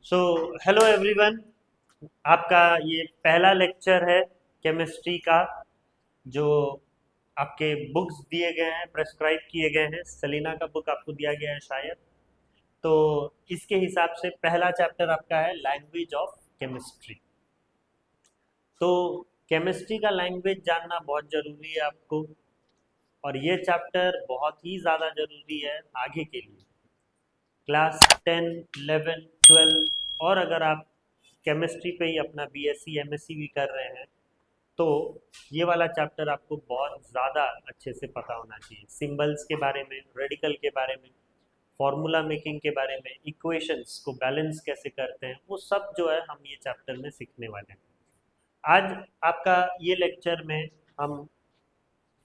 So hello everyone. आपका ये पहला लेक्चर है केमिस्ट्री का, जो आपके बुक्स दिए गए हैं, प्रेस्क्राइब किए गए हैं। सेलिना का बुक आपको दिया गया है शायद। तो इसके हिसाब से पहला चैप्टर आपका है लैंग्वेज ऑफ केमिस्ट्री। तो केमिस्ट्री का लैंग्वेज जानना बहुत ज़रूरी है आपको, और ये चैप्टर बहुत ही ज़्यादा ज़रूरी है आगे के लिए। क्लास 10, 11, 12, और अगर आप केमिस्ट्री पे ही अपना बीएससी एमएससी भी कर रहे हैं तो ये वाला चैप्टर आपको बहुत ज़्यादा अच्छे से पता होना चाहिए। सिंबल्स के बारे में, रेडिकल के बारे में, फॉर्मूला मेकिंग के बारे में, इक्वेशंस को बैलेंस कैसे करते हैं, वो सब जो है हम ये चैप्टर में सीखने वाले हैं। आज आपका ये लेक्चर में हम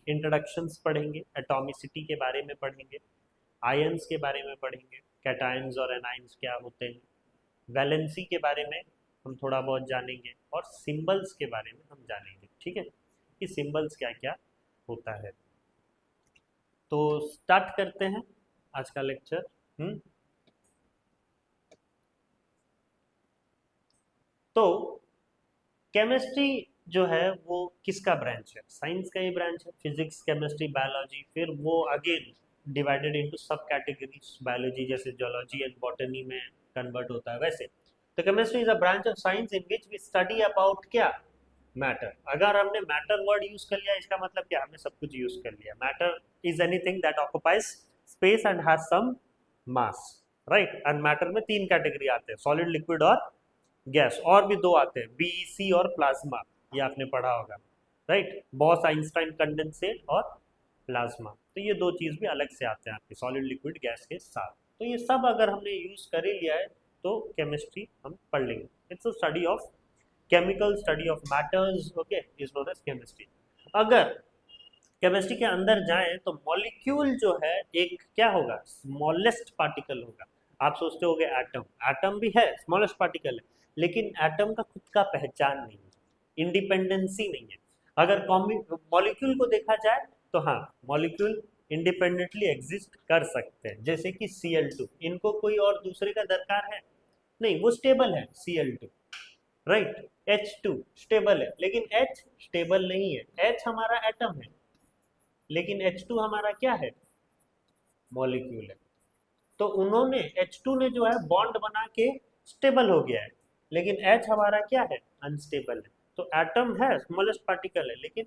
इंट्रोडक्शंस पढ़ेंगे, एटॉमिसिटी के बारे में पढ़ेंगे, आयंस के बारे में पढ़ेंगे, कैटायंस और एनायंस क्या होते हैं, वैलेंसी के बारे में हम थोड़ा बहुत जानेंगे, और सिंबल्स के बारे में हम जानेंगे। ठीक है, कि सिंबल्स क्या क्या होता है। तो स्टार्ट करते हैं आज का लेक्चर। तो केमिस्ट्री जो है वो किसका ब्रांच है? साइंस का ही ब्रांच है। फिजिक्स, केमिस्ट्री, बायोलॉजी, फिर वो again divided into sub categories. Biology जैसे जोलॉजी एंड बॉटनी में कन्वर्ट होता है, वैसे तो chemistry is a branch of science in which we study about क्या? मैटर। अगर हमने मैटर वर्ड यूज कर लिया, इसका मतलब क्या? हमने सब कुछ यूज कर लिया। Matter is anything that occupies space and has some mass, right. And matter में तीन कैटेगरी आते हैं, सॉलिड, लिक्विड और गैस। और भी दो आते हैं, बीईसी और प्लाज्मा, ये आपने पढ़ा होगा, राइट। बॉस आइंस्टाइन कंडेंसेट और प्लाज्मा। तो ये दो चीज भी अलग से आते हैं आपके सॉलिड, लिक्विड, गैस के साथ। तो ये सब अगर हमने यूज कर ही लिया है तो केमिस्ट्री हम पढ़ लेंगे। It's a study of chemical, study of matters, okay, is known as chemistry. अगर केमिस्ट्री के अंदर जाएं तो मॉलिक्यूल जो है एक क्या होगा? स्मॉलेस्ट पार्टिकल होगा। आप सोचते होगे एटम, एटम भी है, स्मॉलेस्ट पार्टिकल है, लेकिन एटम का खुद का पहचान नहीं है, इंडिपेंडेंसी नहीं है। अगर मॉलिक्यूल को देखा जाए तो हाँ, मॉलिक्यूल इंडिपेंडेंटली एग्जिस्ट कर सकते हैं, जैसे कि Cl2। इनको कोई और दूसरे का दरकार है? नहीं, वो स्टेबल है Cl2, राइट। H2 स्टेबल है, लेकिन H स्टेबल नहीं है। H हमारा एटम है, लेकिन H2 हमारा क्या है? मॉलिक्यूल है। तो उन्होंने H2 ने जो है बॉन्ड बना के स्टेबल हो गया है, लेकिन H हमारा क्या है? अनस्टेबल है। तो एटम है, स्मॉलेस्ट पार्टिकल है, लेकिन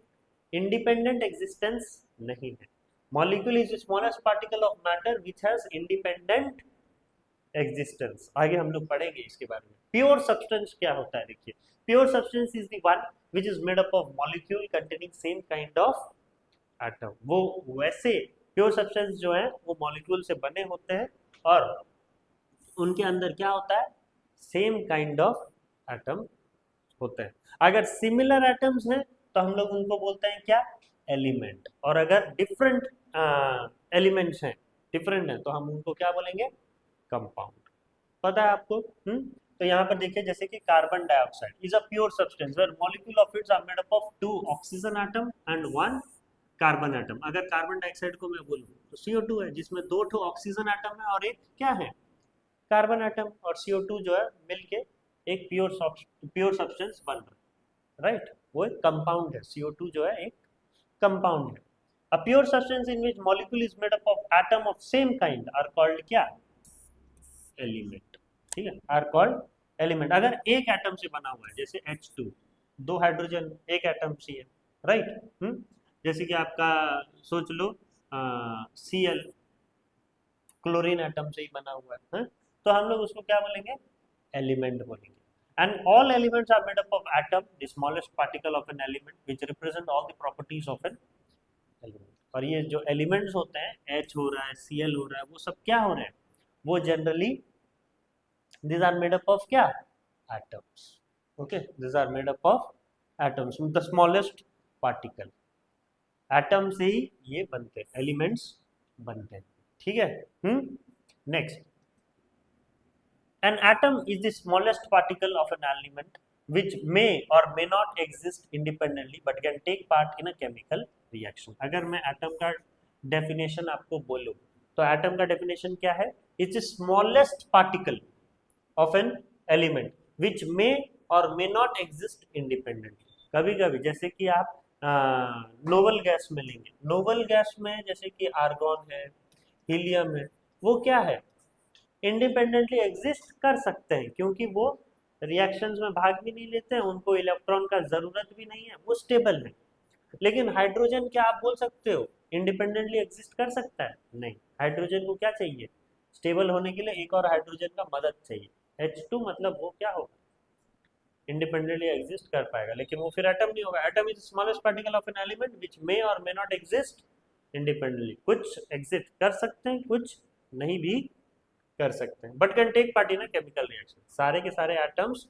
इंडिपेंडेंट एग्जिस्टेंस नहीं है। Molecule is smallest particle of matter which has independent existence. आगे हम लोग पढ़ेंगे इसके बारे में। प्योर सब्सटेंस क्या होता है? देखिए, pure substance is the one which is made up of molecule containing same kind of atom. वो वैसे प्योर सब्सटेंस जो है वो मॉलिक्यूल से बने होते हैं, और उनके अंदर क्या होता है? सेम काइंड ऑफ एटम होते हैं। अगर सिमिलर एटम्स हैं तो हम लोग उनको बोलते हैं क्या? एलिमेंट। और अगर डिफरेंट एलिमेंट्स हैं, डिफरेंट हैं, तो हम उनको क्या बोलेंगे? कंपाउंड। पता है आपको? तो यहाँ पर देखिए, जैसे कि carbon dioxide is a pure substance where molecule of it's are made up of two oxygen atom and one carbon atom. अगर कार्बन डाइऑक्साइड को मैं बोलूँ तो CO2 है, जिसमें दो ठो ऑक्सीजन एटम है और एक क्या है? Carbon atom. और CO2 जो है मिलके एक प्योर सब्सटेंस बन रहा है, राइट। वो एक कंपाउंड है। CO2 जो है एक कंपाउंड है। A pure substance in which molecule is made up of atom of same kind are called क्या? एलिमेंट। ठीक है, आर कॉल्ड एलिमेंट। अगर एक एटम से बना हुआ है, जैसे H2, दो हाइड्रोजन एक एटम से है, राइट। जैसे कि आपका सोच लो Cl, क्लोरीन एटम से ही बना हुआ है, तो हम लोग उसको क्या बोलेंगे? एलिमेंट बोलेंगे। And all elements are made up of atom, the smallest particle of an element which represent all the properties of an element. और ये जो एलिमेंट्स होते हैं, H हो रहा है, Cl हो रहा है, वो सब क्या हो रहे हैं? वो generally these are made up of क्या? Atoms. Okay, these are made up of atoms, the smallest particle. Atom से ही ये बनते हैं, एलिमेंट्स बनते हैं। ठीक है। Next, an atom is the smallest particle of an element which may or may not exist independently but can take part in a chemical reaction. अगर मैं एटम का डेफिनेशन आपको बोलूं तो एटम का डेफिनेशन क्या है? It's smallest particle of an element which may or may not exist independently. कभी कभी जैसे कि आप नोबल गैस में लेंगे, नोबल गैस में जैसे कि आर्गॉन है, हीलियम है, वो क्या है, इंडिपेंडेंटली एग्जिस्ट कर सकते हैं क्योंकि वो रिएक्शंस में भाग भी नहीं लेते हैं, उनको इलेक्ट्रॉन का जरूरत भी नहीं है, वो स्टेबल है। लेकिन हाइड्रोजन क्या आप बोल सकते हो इंडिपेंडेंटली एग्जिस्ट कर सकता है? नहीं, हाइड्रोजन को क्या चाहिए, स्टेबल होने के लिए एक और हाइड्रोजन का मदद चाहिए, H2, मतलब वो क्या होगा, इंडिपेंडेंटली एग्जिस्ट कर पाएगा, लेकिन वो फिर एटम नहीं होगा। Atom is smallest particle of an element which may or may not exist independently. कुछ एग्जिस्ट कर सकते हैं, कुछ नहीं भी कर सकते हैं, but can take part in chemical reaction. सारे के सारे एटम्स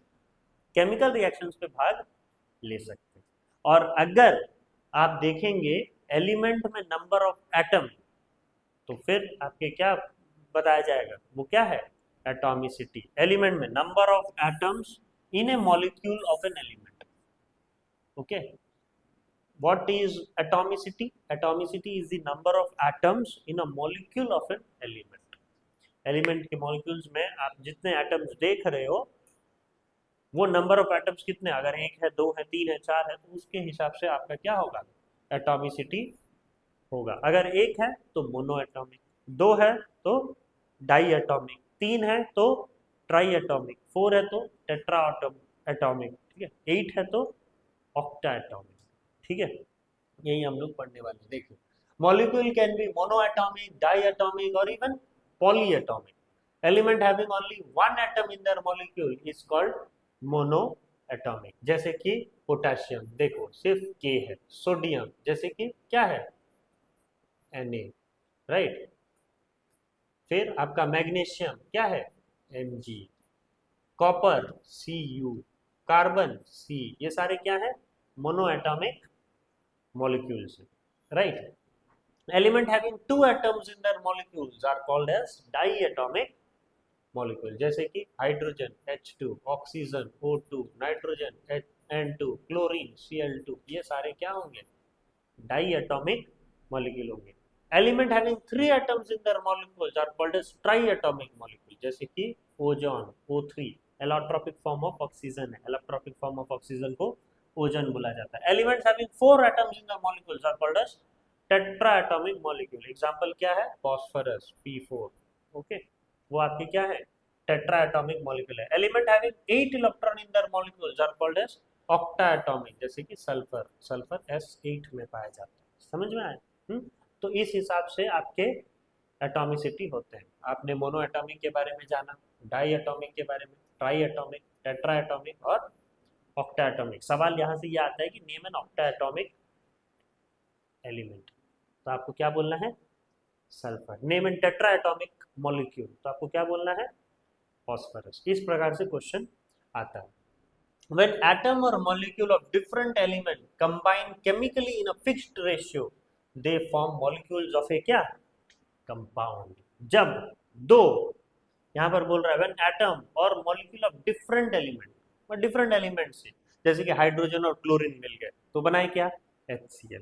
केमिकल रिएक्शंस पे भाग ले सकते हैं। और अगर आप देखेंगे एलिमेंट में नंबर ऑफ एटम, तो फिर आपके क्या बताया जाएगा, वो क्या है, एटॉमिसिटी। एलिमेंट में number of atoms in A molecule of an element. Okay, what is atomicity? Atomicity is the number of atoms in a molecule of an element. Element के मॉलिक्यूल्स में आप जितने एटम्स देख रहे हो, वो नंबर ऑफ एटम्स कितने, अगर एक है, दो है, तीन है, चार है, तो उसके हिसाब से आपका क्या होगा, एटॉमिसिटी होगा। अगर एक है तो मोनो एटॉमिक, दो है तो डाई एटॉमिक, तीन है तो ट्राई एटॉमिक, फोर है तो टेट्रा एटॉमिक, ठीक है, एट है तो ऑक्टा एटॉमिक। ठीक है, यही हम लोग पढ़ने वाले हैं। देखिए, molecule can be mono atomic, di atomic और even poly atomic. Element having only one atom in their molecule is called mono atomic. जैसे कि पोटेशियम, देखो सिर्फ के है। सोडियम जैसे कि क्या है, Na, राइट। फिर आपका मैग्नीशियम क्या है, Mg। Copper Cu, carbon C, ये सारे क्या है, mono atomic molecules, right? Element having two atoms in their molecules are called as diatomic molecule। जैसे कि hydrogen H2, oxygen O2, nitrogen N2, chlorine Cl2, ये सारे क्या होंगे, diatomic molecule होंगे। Element having three atoms in their molecules are called as triatomic molecule। जैसे कि ozone O3 allotropic form of oxygen है, एलोट्रोपिक फॉर्म ऑफ ऑक्सीजन को ozone बोला जाता है। Elements having four atoms in the molecules are called as tetraatomic molecule. Example क्या है, phosphorus P4। Okay, वो आपके क्या है, टेट्राएटॉमिक मॉलिक्यूल है। Element having 8 electron in their molecules are called as octaatomic. जैसे कि सल्फर, सल्फर S8 में पाया जाता है। समझ में आया? तो इस हिसाब से आपके एटॉमिसिटी होते हैं। आपने मोनो एटॉमिक के बारे में जाना, डाई एटॉमिक के बारे में, ट्राई एटॉमिक, टेट्रा एटॉमिक और ऑक्टा एटॉमिक। सवाल यहाँ से ये आता है कि name an octa atomic element, तो आपको क्या बोलना है, sulphur. Name a tetra atomic molecule, तो आपको क्या बोलना है, फॉस्फोरस। इस प्रकार से क्वेश्चन आता है। When atom or molecule of different element combine chemically in a fixed ratio, they form molecules of a क्या, कंपाउंड। जब दो, यहाँ पर बोल रहा है when atom और molecule of different element, और डिफरेंट एलिमेंट से, जैसे कि हाइड्रोजन और क्लोरीन मिल गए तो बनाए क्या, HCl।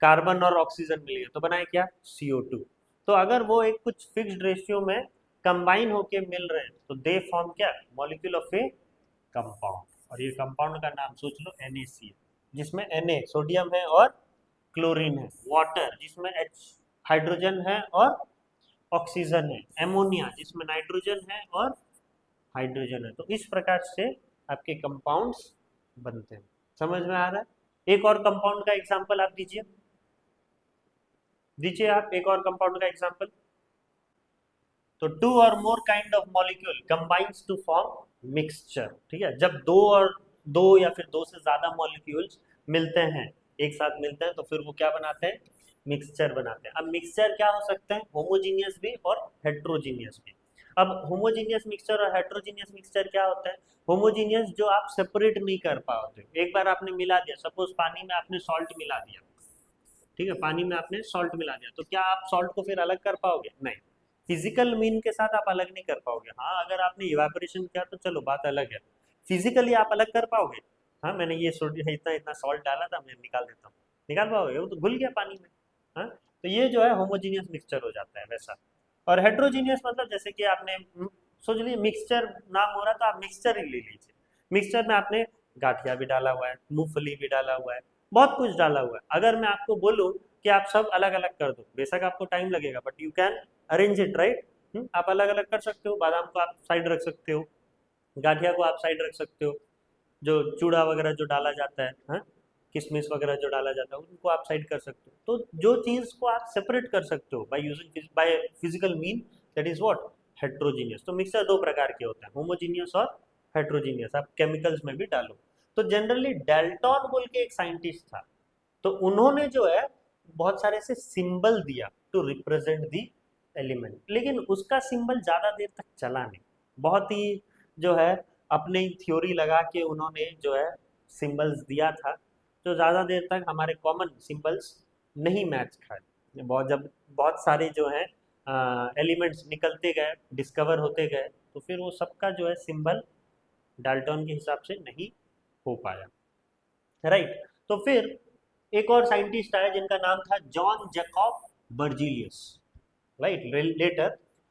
कार्बन और ऑक्सीजन मिल गए तो बनाए क्या, CO2। तो अगर वो एक कुछ फिक्स्ड रेशियो में कंबाइन होके मिल रहे हैं तो दे फॉर्म क्या, मॉलिक्यूल ऑफ ए कंपाउंड। और ये कंपाउंड का नाम सोच लो NaCl, जिसमें Na सोडियम है और क्लोरीन है। वाटर जिसमें H हाइड्रोजन है और ऑक्सीजन है। एमोनिया जिसमें नाइट्रोजन है और हाइड्रोजन है। तो इस प्रकार से आपके कंपाउंड्स बनते हैं। समझ में आ रहा है? एक और कंपाउंड का एग्जांपल आप दीजिए, दीजिए आप एक और कंपाउंड का एग्जांपल। तो टू और more kind of molecule combines to form mixture. ठीक है, जब दो या फिर दो से ज्यादा मॉलिक्यूल्स मिलते हैं, एक साथ मिलते हैं, तो फिर वो क्या बनाते हैं, मिक्सचर बनाते हैं। अब मिक्सचर क्या हो सकते हैं, होमोजीनियस भी और हेट्रोजीनियस भी। अब होमोजीनियस मिक्सचर और हेट्रोजीनियस मिक्सचर क्या होता है, होमोजीनियस जो आप सेपरेट नहीं कर पाओगे, एक बार आपने मिला दिया, सपोज पानी में आपने सॉल्ट मिला दिया, ठीक है, पानी में आपने सॉल्ट मिला दिया, तो क्या आप सॉल्ट को फिर अलग कर पाओगे, नहीं। फिजिकल मीन के साथ आप अलग नहीं कर पाओगे। हाँ, अगर आपने इवेपोरेशन किया तो चलो बात अलग है, फिजिकली आप अलग कर पाओगे। हाँ, मैंने ये सोडियम इतना इतना सॉल्ट डाला था, मैं निकाल देता हूँ, निकाल पाओगे, वो तो घुल गया पानी में। हाँ, तो ये जो है होमोजीनियस मिक्सचर हो जाता है वैसा। और हेट्रोजीनियस मतलब जैसे कि आपने सोच लीजिए मिक्सचर नाम हो रहा तो आप मिक्सचर ही ले लीजिए। मिक्सचर में आपने गाठिया भी डाला हुआ है, मूंगफली भी डाला हुआ है, बहुत कुछ डाला हुआ है। अगर मैं आपको बोलूं कि आप सब अलग अलग कर दो, बेशक आपको टाइम लगेगा but you can arrange it, right. आप अलग अलग कर सकते हो, बादाम को आप साइड रख सकते हो, गाठिया को आप साइड रख सकते हो, जो चूड़ा वगैरह जो डाला जाता है, हाँ, किशमिश वगैरह जो डाला जाता है उनको आप साइड कर सकते हो। तो जो चीज़ को आप सेपरेट कर सकते हो by using by physical mean, that is what, heterogeneous. तो मिक्सचर दो प्रकार के होते हैं, होमोजीनियस और हेट्रोजीनियस। आप केमिकल्स में भी डालो। तो जनरली डेल्टॉन बोल के एक साइंटिस्ट था, तो उन्होंने जो है बहुत सारे से सिंबल दिया टू रिप्रेजेंट दी एलिमेंट, लेकिन उसका सिंबल ज़्यादा देर तक चला नहीं। बहुत ही जो है अपनी थ्योरी लगा के उन्होंने जो है सिंबल्स दिया था, जो ज़्यादा देर तक हमारे कॉमन सिंबल्स नहीं मैच खाए। बहुत जब बहुत सारे जो है एलिमेंट्स निकलते गए, डिस्कवर होते गए, तो फिर वो सबका जो है सिंबल डाल्टन के हिसाब से नहीं हो पाया, राइट। तो फिर एक और साइंटिस्ट आया जिनका नाम था John Jacob Berzelius, right? Later,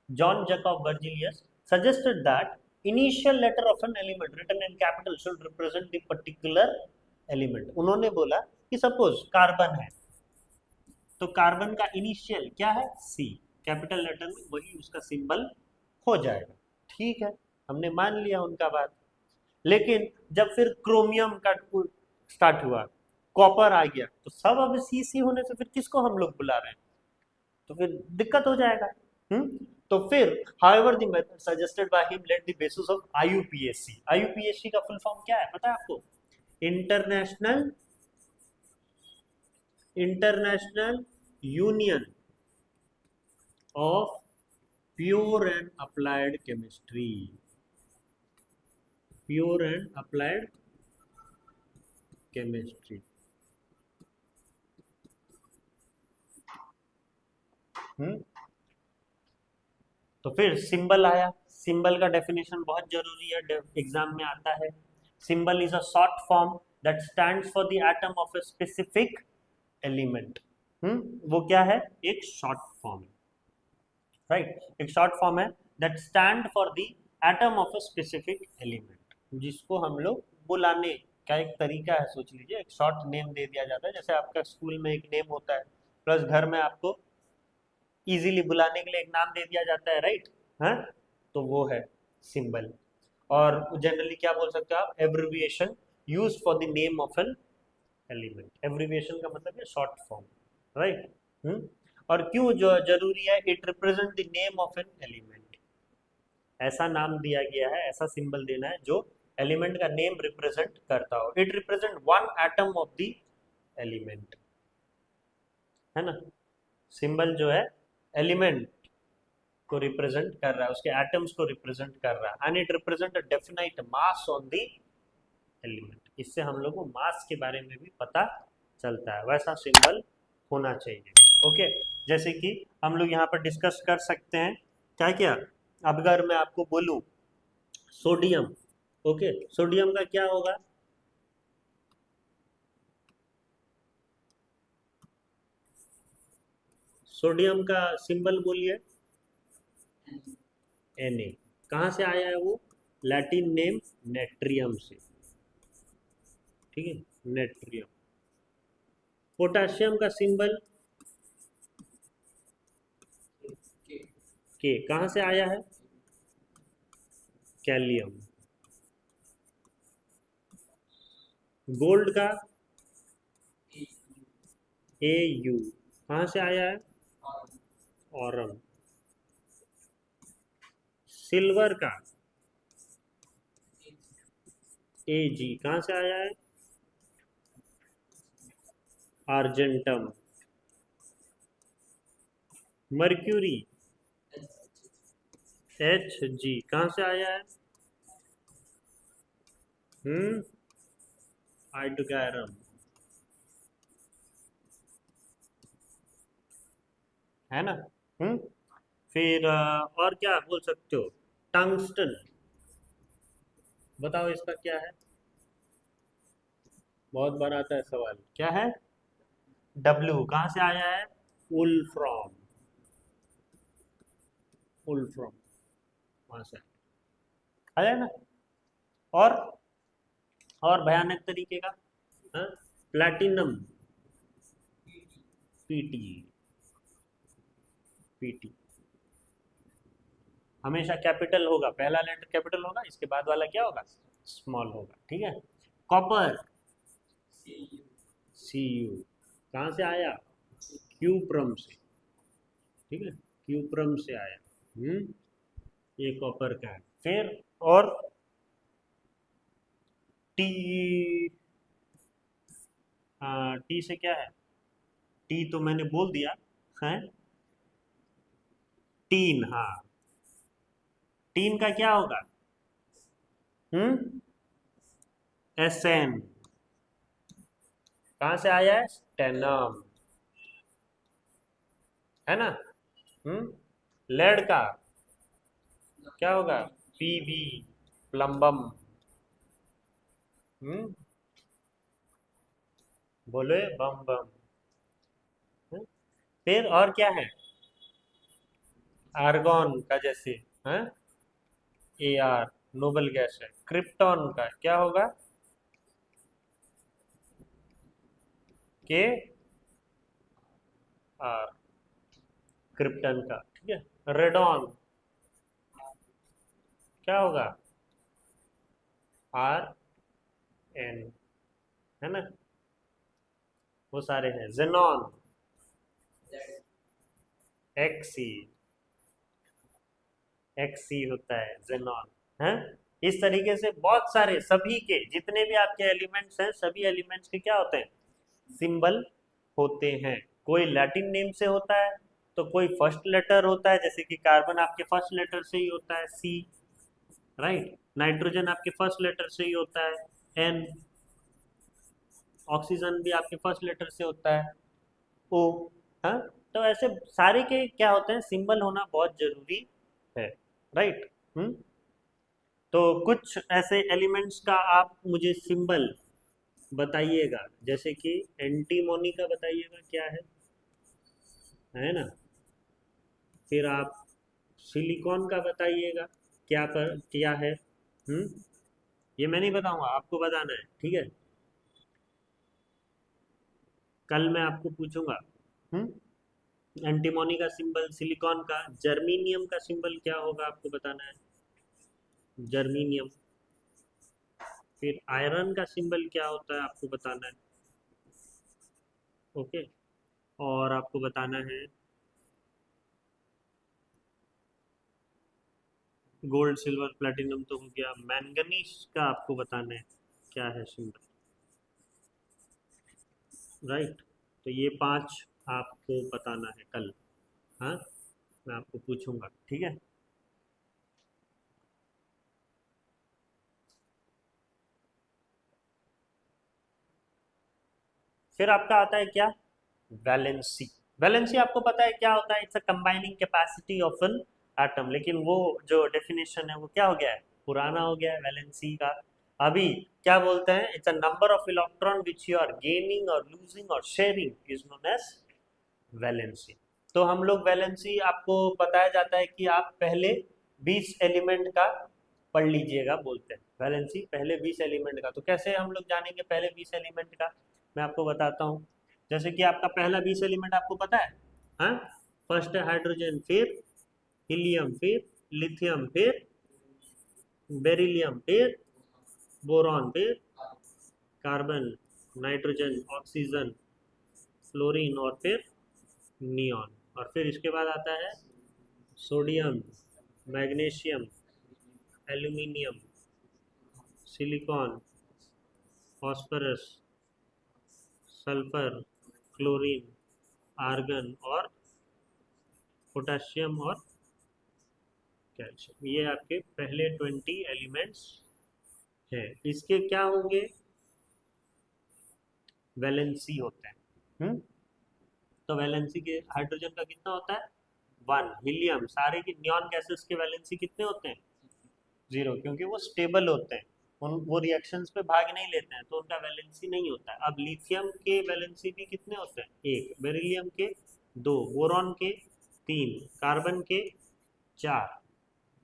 John Jacob Berzelius suggested that initial letter of an element written in capital should represent the particular element. उन्होंने बोला कि सपोज कार्बन है, तो कार्बन का इनिशियल क्या है, सी, कैपिटल लेटर में वही उसका सिंबल हो जाएगा। ठीक है, हमने मान लिया उनका बात। लेकिन जब फिर क्रोमियम का स्टार्ट हुआ, कॉपर आ गया, तो सब अब सी सी होने से फिर किसको हम लोग बुला रहे हैं, तो फिर दिक्कत हो जाएगा। तो फिर however the method suggested by him let the basis of IUPAC. IUPAC का फुल फॉर्म क्या है पता है आपको, international international union of pure and applied chemistry, pure and applied chemistry. तो फिर सिंबल आया। सिंबल का डेफिनेशन बहुत जरूरी है, एग्जाम में आता है। Symbol is a short form that stands for the atom of a specific element. वो क्या है, एक शॉर्ट फॉर्म है, राइट। एक शॉर्ट फॉर्म है that stand for the atom of a specific element, जिसको हम लोग बुलाने का एक तरीका है। सोच लीजिए एक शॉर्ट नेम दे दिया जाता है, जैसे आपका स्कूल में एक नेम होता है, प्लस घर में आपको इजीली बुलाने के लिए एक नाम दे दिया जाता है, राइट। हाँ, तो वो है सिंबल। और जनरली क्या बोल सकते हो आप, abbreviation use for the name of an element. Abbreviation का मतलब है शॉर्ट फॉर्म, राइट। और क्यों जो जरूरी है, it represent the name of an element. ऐसा नाम दिया गया है, ऐसा सिंबल देना है जो एलिमेंट का नेम रिप्रेजेंट करता हो। It represent one atom of the element, है ना। सिंबल जो है एलिमेंट को रिप्रेजेंट कर रहा है, उसके एटम्स को रिप्रेजेंट कर रहा है। And it represent a definite mass on the element. इससे हम लोग को मास के बारे में भी पता चलता है, वैसा सिंबल होना चाहिए। ओके, जैसे कि हम लोग यहाँ पर डिस्कस कर सकते हैं क्या क्या। अब अगर मैं आपको बोलूँ सोडियम, ओके, सोडियम का क्या होगा, सोडियम का सिंबल बोलिए, Na। कहाँ से आया है वो, लैटिन नेम नेट्रियम से, ठीक है, नेट्रियम। पोटाशियम का सिंबल के, कहाँ से आया है, कैलियम। गोल्ड का Au, कहाँ से आया है, ऑरम। सिल्वर का Ag, कहाँ से आया है, आर्जेंटम। मर्क्यूरी Hg, कहाँ से आया है, आइडोगैरम, है ना। फिर और क्या बोल सकते हो, टंगस्टन, बताओ इसका क्या है, बहुत बार आता है सवाल, क्या है, W, कहाँ से आया है, वुल्फ्रॉम, वुल्फ्रॉम वहां से। आ जाए ना। और और भयानक तरीके का, हाँ, प्लैटिनम, पीटी, पीटी हमेशा कैपिटल होगा, पहला लेटर कैपिटल होगा, इसके बाद वाला क्या होगा, स्मॉल होगा, ठीक है। कॉपर, सी यू, कहाँ से आया, क्यूप्रम से, ठीक है, क्यूप्रम से आया। ये कॉपर का है। फिर और टी, टी से क्या है, टी तो मैंने बोल दिया है, टीन, हाँ, टीन का क्या होगा, एस एन, कहाँ से आया है, स्टेनम, है ना। लेड का क्या होगा, पीबी, प्लम्बम। हम्म बोले बम बम। हम्म? फिर और क्या है, आर्गन का जैसे, है, ए आर, नोबल गैस है। क्रिप्टॉन का क्या होगा, के आर, क्रिप्टन का, ठीक है। रेडॉन क्या होगा, आर एन, है ना, वो सारे हैं। जेनॉन, एक्सी, एक्सी होता है जेनॉन, है। इस तरीके से बहुत सारे, सभी के जितने भी आपके एलिमेंट्स हैं, सभी एलिमेंट्स के क्या होते हैं, सिंबल होते हैं। कोई लैटिन नेम से होता है, तो कोई फर्स्ट लेटर होता है, जैसे कि कार्बन आपके फर्स्ट लेटर से ही होता है, सी, राइट। नाइट्रोजन आपके फर्स्ट लेटर से ही होता है, एन। ऑक्सीजन भी आपके फर्स्ट लेटर से होता है, ओ। हाँ, तो ऐसे सारे के क्या होते हैं, सिंबल होना बहुत जरूरी है, राइट। हम्म तो कुछ ऐसे एलिमेंट्स का आप मुझे सिंबल बताइएगा, जैसे कि एंटीमोनी का बताइएगा क्या है ना। फिर आप सिलिकॉन का बताइएगा क्या है। ये मैं नहीं बताऊंगा, आपको बताना है, ठीक है। कल मैं आपको पूछूंगा। एंटीमोनी का सिंबल, सिलिकॉन का, जर्मीनियम का सिंबल क्या होगा आपको बताना है, जर्मीनियम। फिर आयरन का सिंबल क्या होता है आपको बताना है, ओके। और आपको बताना है गोल्ड, सिल्वर, प्लेटिनम तो हो गया, मैंगनीज का आपको बताना है क्या है सिंबल, राइट। तो ये 5 आपको बताना है कल, हाँ, मैं आपको पूछूंगा, ठीक है। फिर आपका आता है क्या, वैलेंसी। वैलेंसी आपको पता है क्या होता है, it's a combining capacity of an atom, लेकिन वो जो डेफिनेशन है वो क्या हो गया है, पुराना हो गया है वैलेंसी का। अभी क्या बोलते हैं, it's a number of electron which you are gaining और लूजिंग और sharing is known as valency. तो हम लोग वैलेंसी आपको बताया जाता है कि आप पहले 20 एलिमेंट का पढ़ लीजिएगा, बोलते हैं वैलेंसी पहले 20 एलिमेंट का। तो कैसे हम लोग जानेंगे पहले 20 एलिमेंट का, मैं आपको बताता हूँ। जैसे कि आपका पहला 20 एलिमेंट आपको पता है, हाँ, फर्स्ट है हाइड्रोजन, फिर हीलियम, फिर लिथियम, फिर बेरिलियम, फिर बोरॉन, फिर कार्बन, नाइट्रोजन, ऑक्सीजन, फ्लोरीन और फिर नियॉन। और फिर इसके बाद आता है sodium, magnesium, aluminium, silicon, phosphorus, sulphur, chlorine, argon और पोटेशियम और कैल्शियम। ये आपके पहले 20 एलिमेंट्स हैं। इसके क्या होंगे, वैलेंसी होते हैं। तो वैलेंसी के हाइड्रोजन का कितना होता है, 1। हीलियम, सारे के नियॉन गैसेस के वैलेंसी कितने होते हैं, 0, क्योंकि वो स्टेबल होते हैं, वो रिएक्शंस पे भाग नहीं लेते हैं, तो उनका वैलेंसी नहीं होता है। अब लिथियम के वैलेंसी भी कितने होते हैं, 1। बेरिलियम के 2, बोरॉन के 3, कार्बन के 4,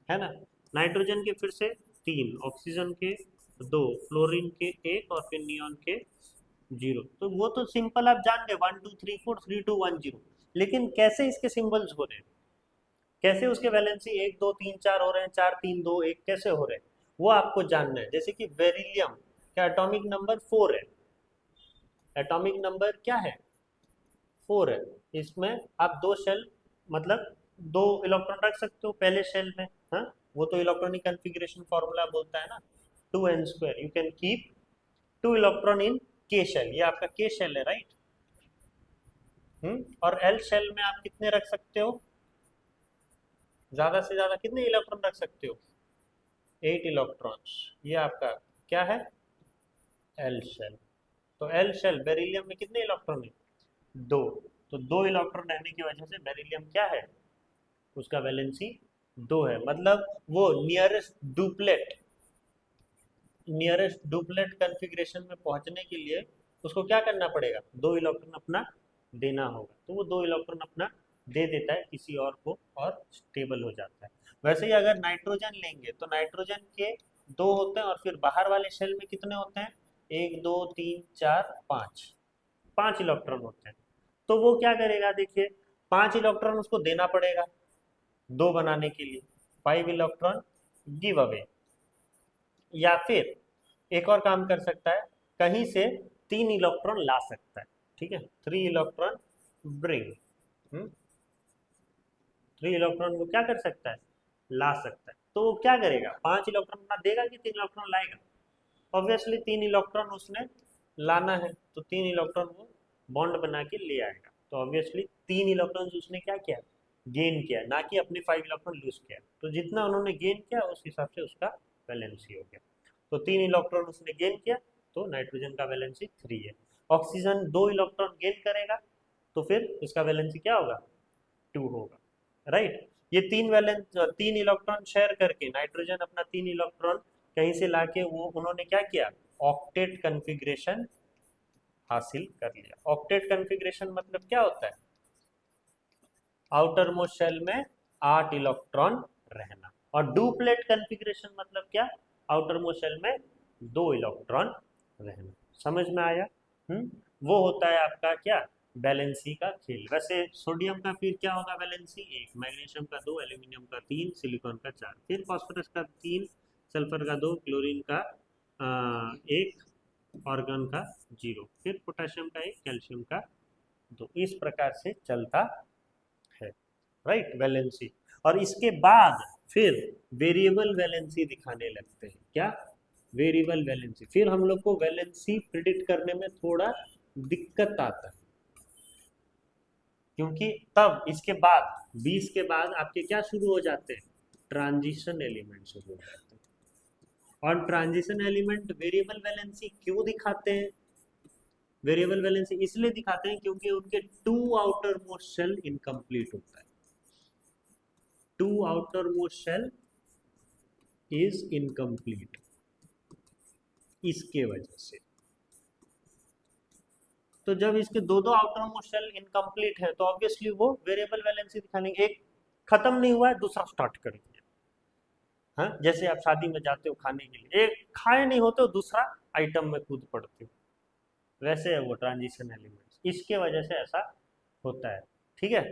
है ना। नाइट्रोजन के फिर से 3, ऑक्सीजन के 2, फ्लोरीन के 1 और फिर नियॉन के 0। तो वो तो सिंपल आप जान गए, 1 2 3 4 3 2 1 0। लेकिन कैसे इसके सिंबल्स हो रहे हैं, कैसे उसके वैलेंसी 1 2 3 4 हो रहे हैं, 4 3 2 1 कैसे हो रहे हैं, वो आपको जानना है। जैसे कि बेरिलियम का एटॉमिक नंबर 4 है, एटॉमिक नंबर क्या है, 4 है। इसमें आप दो शेल, मतलब दो इलेक्ट्रॉन रख सकते हो पहले शेल में। हाँ, वो तो इलेक्ट्रॉनिक कन्फिग्रेशन फॉर्मूला बोलता है ना, 2n² you can keep 2 electron in के शेल, ये आपका के शेल है, राइट। और एल शेल में आप कितने रख सकते हो, ज्यादा से ज्यादा कितने इलेक्ट्रॉन रख सकते हो, 8 इलेक्ट्रॉन्स। ये आपका क्या है, एल शेल। तो एल शेल बेरिलियम में कितने इलेक्ट्रॉन है, 2। तो 2 इलेक्ट्रॉन रहने की वजह से बेरिलियम क्या है, उसका वैलेंसी 2 है। मतलब वो नियरेस्ट डुप्लेट कन्फिग्रेशन में पहुंचने के लिए उसको क्या करना पड़ेगा, 2 इलेक्ट्रॉन अपना देना होगा। तो वो 2 इलेक्ट्रॉन अपना दे देता है किसी और को और स्टेबल हो जाता है। वैसे ही अगर नाइट्रोजन लेंगे तो नाइट्रोजन के 2 होते हैं और फिर बाहर वाले शेल में कितने होते हैं, 1 2 3 4 5, 5 इलेक्ट्रॉन होते हैं। तो वो क्या करेगा, देखिए 5 इलेक्ट्रॉन उसको देना पड़ेगा 2 बनाने के लिए, 5 इलेक्ट्रॉन गिव अवे। या फिर एक और काम कर सकता है, कहीं से 3 इलेक्ट्रॉन ला सकता है, ठीक है, 3 इलेक्ट्रॉन ब्रिंग, 3 इलेक्ट्रॉन वो क्या कर सकता है, ला सकता है। तो वो क्या करेगा, 5 इलेक्ट्रॉन अपना देगा कि 3 इलेक्ट्रॉन लाएगा, ऑब्वियसली 3 इलेक्ट्रॉन उसने लाना है, तो 3 इलेक्ट्रॉन वो बॉन्ड बना के ले आएगा। तो ऑब्वियसली 3 इलेक्ट्रॉन उसने क्या किया, गेन किया, ना कि अपने 5 इलेक्ट्रॉन लूज किया। तो जितना उन्होंने गेन किया उस हिसाब से उसका वैलेंसी हो गया। तो 3 इलेक्ट्रॉन उसने गेन किया, तो नाइट्रोजन का वैलेंसी 3 है। ऑक्सीजन 2 इलेक्ट्रॉन गेन करेगा, तो फिर इसका वैलेंसी क्या होगा, 2 होगा, राइट। ये 3 इलेक्ट्रॉन शेयर करके नाइट्रोजन अपना 3 इलेक्ट्रॉन कहीं से लाके वो उन्होंने क्या किया, ऑक्टेट कन्फिग्रेशन हासिल कर लिया। ऑक्टेट कन्फिग्रेशन मतलब क्या होता है, आउटर मोस्ट शेल में 8 इलेक्ट्रॉन रहना। और डुप्लेट कन्फिग्रेशन मतलब क्या, आउटर मोस्ट शेल में 2 इलेक्ट्रॉन रहना। समझ में आया। वो होता है आपका क्या, वैलेंसी का खेल। वैसे सोडियम का फिर क्या होगा, वैलेंसी 1, मैग्नीशियम का 2, एल्यूमिनियम का 3, सिलिकॉन का 4, फिर फास्फोरस का 3, सल्फर का 2, क्लोरीन का 1, ऑर्गन का 0, फिर पोटेशियम का 1, कैल्शियम का 2। इस प्रकार से चलता है, राइट, वैलेंसी। और इसके बाद फिर वेरिएबल वैलेंसी दिखाने लगते हैं। क्या, वेरिएबल वैलेंसी। फिर हम लोग को वैलेंसी प्रिडिक्ट करने में थोड़ा दिक्कत आता है, क्योंकि तब इसके बाद 20 के बाद आपके क्या शुरू हो जाते हैं, ट्रांजिशन एलिमेंट शुरू हो जाते हैं। और ट्रांजिशन एलिमेंट वेरिएबल वैलेंसी क्यों दिखाते हैं, वेरिएबल वैलेंसी इसलिए दिखाते हैं क्योंकि उनके 2 आउटर मोस्ट शेल इनकम्प्लीट होता है, 2 outermost shell is incomplete, इसके वजह से। तो जब इसके दो आउटर मोस्ट शेल इनकम्प्लीट है तो ऑब्वियसली वो वेरिएबल वैलेंसी दिखाएंगे, एक खत्म नहीं हुआ है दूसरा स्टार्ट करेंगे। हाँ, जैसे आप शादी में जाते हो खाने के लिए, एक खाए नहीं होते हो दूसरा आइटम में कूद पड़ते हो, वैसे है वो ट्रांजिशन एलिमेंट्स, इसके वजह से ऐसा होता है, ठीक है।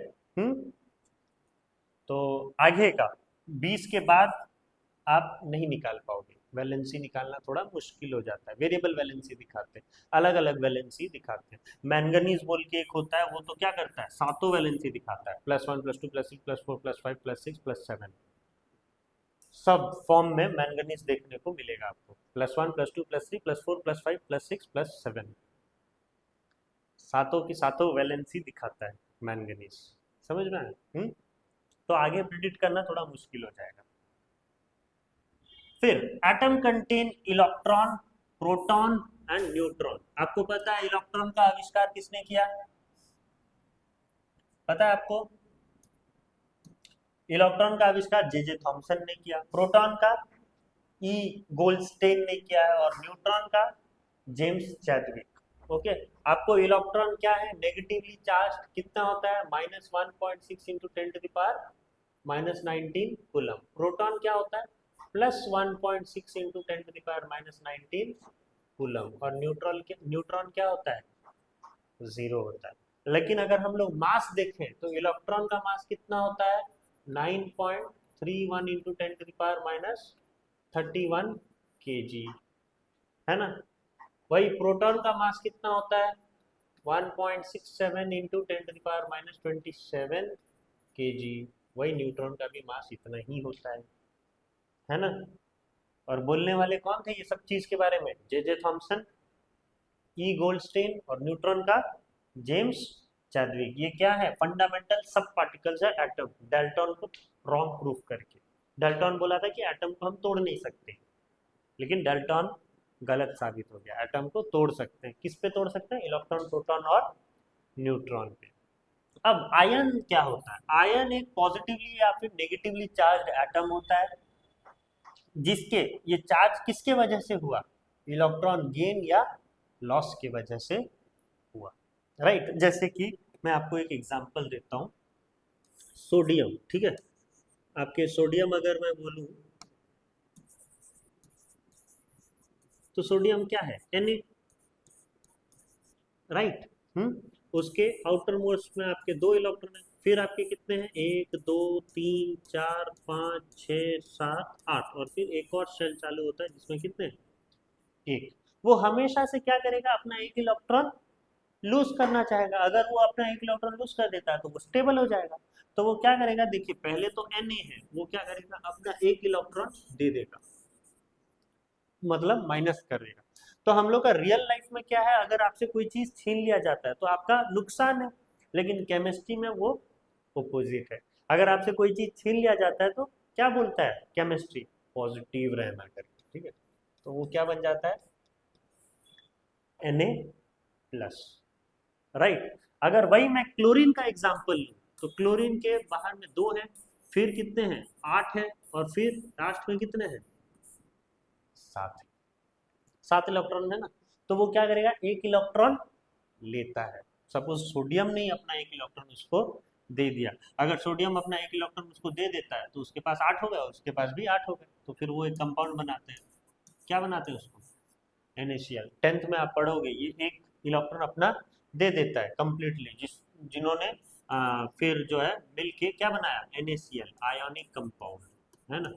तो आगे का 20 के बाद आप नहीं निकाल पाओगे, वैलेंसी निकालना थोड़ा मुश्किल हो जाता है। वेरिएबल वैलेंसी दिखाते हैं, अलग अलग वैलेंसी दिखाते हैं। मैंगनीज बोल के एक होता है, वो तो क्या करता है, सातों वैलेंसी दिखाता है, +1 +2 +6 +4 +5 +6 +7, सब फॉर्म में मैंगनीज देखने को मिलेगा आपको, +1 +2 +3 +4 +5 +6 +7, सातों की सातों वैलेंसी दिखाता है मैंगनीज। समझ में आया। तो आगे प्रिडिक्ट करना थोड़ा मुश्किल हो जाएगा। फिर atom contain electron, proton and neutron. आपको पता है इलेक्ट्रॉन का आविष्कार किसने किया, पता है आपको, इलेक्ट्रॉन का आविष्कार जे थॉमसन ने किया, प्रोटॉन का ई गोल्डस्टेन ने किया है, और न्यूट्रॉन का जेम्स चैडविक। ओके, आपको इलेक्ट्रॉन क्या है, नेगेटिवली चार्ज कितना होता है, -1.6 × 10⁻⁻19 कूलम। प्रोटॉन क्या होता है, प्लस 1.6 इंटू 10⁻⁻19 कूलम। और न्यूट्रॉन क्या होता है? 0 होता है। लेकिन अगर हम लोग मास देखें तो इलेक्ट्रॉन का मास कितना होता है? 9.31 इंटू 10⁻31 kg, है ना। वही प्रोटॉन का मास कितना होता है? 1.67 इंटू 10⁻27 kg। वही न्यूट्रॉन का भी मास इतना ही होता है ना। और बोलने वाले कौन थे ये सब चीज के बारे में? जे थॉमसन, ई गोल्डस्टेन, और न्यूट्रॉन का जेम्स चैडविक। ये क्या है? फंडामेंटल सब पार्टिकल्स है एटम। डाल्टन को रॉन्ग प्रूफ करके, डाल्टन बोला था कि एटम को हम तोड़ नहीं सकते, लेकिन डाल्टन गलत साबित हो गया। एटम को तोड़ सकते हैं। किस पे तोड़ सकते हैं? इलेक्ट्रॉन, प्रोटॉन और न्यूट्रॉन पे। अब आयन क्या होता है? आयन एक पॉजिटिवली या फिर नेगेटिवली चार्ज एटम होता है, जिसके ये चार्ज किसके वजह से हुआ? इलेक्ट्रॉन गेन या लॉस की वजह से हुआ, राइट। जैसे कि मैं आपको एक एग्जांपल देता हूं, सोडियम, ठीक है। आपके सोडियम अगर मैं बोलूं तो सोडियम क्या है? Na, right. उसके आउटर मोस्ट में आपके 2 इलेक्ट्रॉन है। फिर आपके कितने हैं? 1 2 3 4 5 6 7 8, और फिर एक और शेल चालू होता है जिसमें कितने? 1। वो हमेशा से क्या करेगा? अपना एक इलेक्ट्रॉन लूज करना चाहेगा। अगर वो अपना एक इलेक्ट्रॉन लूज कर देता है तो वो स्टेबल हो जाएगा। तो वो क्या करेगा? देखिए, पहले तो Na है, वो क्या करेगा? अपना एक इलेक्ट्रॉन दे देगा, मतलब माइनस कर देगा। तो हम लोग का रियल लाइफ में क्या है? अगर आपसे कोई चीज छीन लिया जाता है तो आपका नुकसान है, लेकिन केमिस्ट्री में वो ऑपोजिट है। अगर आपसे कोई चीज छीन लिया जाता है तो क्या बोलता है केमिस्ट्री? पॉजिटिव रहना करके, ठीक है। तो वो क्या बन जाता है? Na+, right. अगर वही मैं क्लोरीन का एग्जांपल लूं तो क्लोरीन के बाहर में 2 है, फिर कितने हैं? 8 है, और फिर लास्ट में कितने हैं? 7 है। 7 इलेक्ट्रॉन है ना। तो वो क्या करेगा? एक इलेक्ट्रॉन लेता है। सपोज सोडियम ने अपना एक इलेक्ट्रॉन उसको दे दिया। अगर सोडियम अपना एक इलेक्ट्रॉन उसको दे देता है तो उसके पास 8 हो गया, उसके पास भी 8 हो गए। तो फिर वो एक कंपाउंड बनाते हैं। क्या बनाते हैं उसको? NaCl। 10th में आप पढ़ोगे, ये एक इलेक्ट्रॉन अपना दे देता है कंप्लीटली, जिन्होंने फिर जो है मिलके क्या बनाया? NaCl, आयोनिक कंपाउंड, है ना।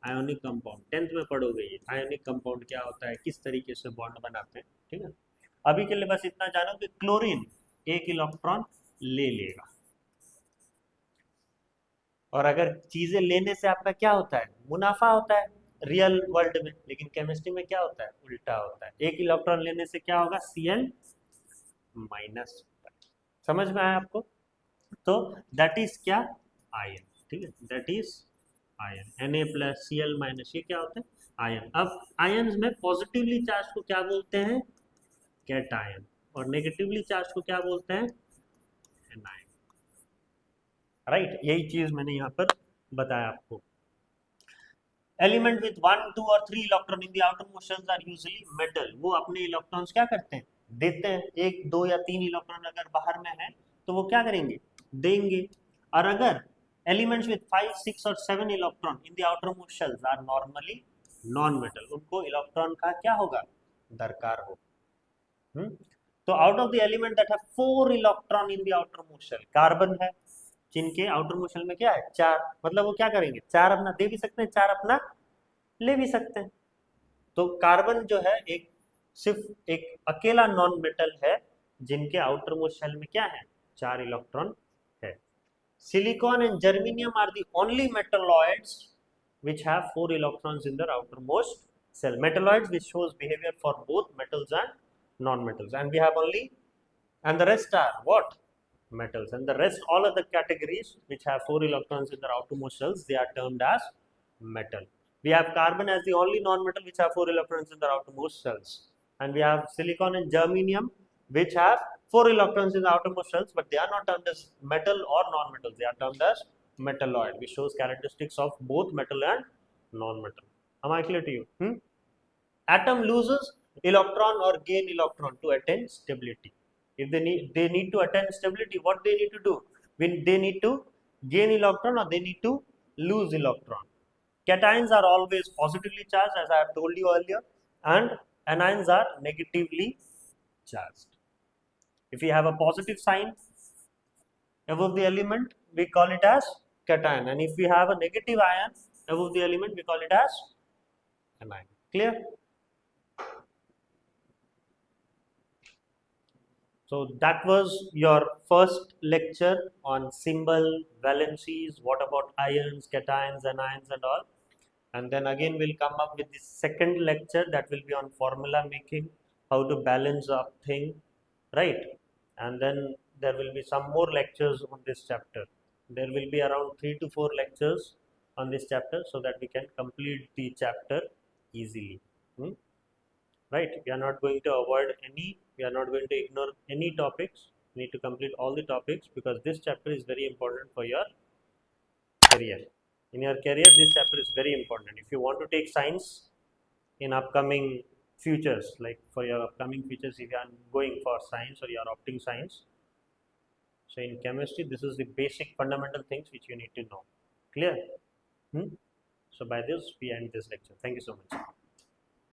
आयोनिक कंपाउंड 10th में पढ़ोगे। ये आयोनिक कंपाउंड क्या होता है, किस तरीके से बॉन्ड बनाते हैं, ठीक है। अभी के लिए बस इतना जानो कि क्लोरीन एक इलेक्ट्रॉन ले लेगा। और अगर चीजें लेने से आपका क्या होता है? मुनाफा होता है रियल वर्ल्ड में, लेकिन केमिस्ट्री में क्या होता है? उल्टा होता है। एक इलेक्ट्रॉन लेने से क्या होगा? Cl-। समझ में आया आपको? तो दैट इज क्या? आयन, ठीक है। That is ion. Na+Cl- ये क्या होता है? आयन। अब आयन में पॉजिटिवली चार्ज को क्या बोलते हैं? कैटायन। और नेगेटिवली चार्ज को क्या बोलते हैं? Anion, right. यही चीज मैंने यहाँ पर बताया आपको। एलिमेंट विथ 1 2 और 3 electron in the outer motions are usually metal. वो अपने इलेक्ट्रॉन्स क्या करते हैं? देते हैं। 1 2 या 3 इलेक्ट्रॉन अगर बाहर में है तो वो क्या करेंगे? देंगे। और अगर एलिमेंट्स विथ 5 6 और 7 electron in the outermost shells are normally non metal, उनको इलेक्ट्रॉन का क्या होगा? दरकार हो। तो out of the element that have 4 electron in the outermost shell, carbon है जिनके आउटर मोस्ट शेल में क्या है? 4। मतलब वो क्या करेंगे? 4 अपना दे भी सकते हैं, 4 अपना ले भी सकते हैं। तो कार्बन जो है एक सिर्फ एक अकेला नॉन मेटल है जिनके आउटर मोस्ट शेल में क्या है? 4 इलेक्ट्रॉन है। Silicon and germanium are the only metalloids which have 4 electrons in their outermost shell. Metalloids which shows behavior for both metals and non-metals, and we have only, and the rest are what? Metals. And the rest, all other categories which have 4 electrons in their outermost shells, they are termed as metal. We have carbon as the only non-metal which have 4 electrons in their outermost shells, and we have silicon and germanium which have 4 electrons in the outermost shells, but they are not termed as metal or non-metal. They are termed as metalloid, which shows characteristics of both metal and non-metal. Am I clear to you? Atom loses electron or gain electron to attain stability. If they need to attain stability, what they need to do? When they need to gain electron or they need to lose electron. cations are always positively charged, as I have told you earlier, and anions are negatively charged. If you have a positive sign above the element, we call it as cation, and if we have a negative ion above the element, we call it as anion. Clear? So that was your first lecture on symbol, valencies, what about ions, cations, anions and all. And then again we'll come up with the second lecture that will be on formula making, how to balance up thing, right? And then there will be some more lectures on this chapter. There will be around 3 to 4 lectures on this chapter so that we can complete the chapter easily. Right? We are not going to avoid any, we are not going to ignore any topics. We need to complete all the topics because this chapter is very important for your career. In your career, this chapter is very important. If you want to take science in upcoming futures, like for your upcoming futures, if you are going for science or you are opting science, so in chemistry, this is the basic fundamental things which you need to know. Clear? So by this, we end this lecture. Thank you so much.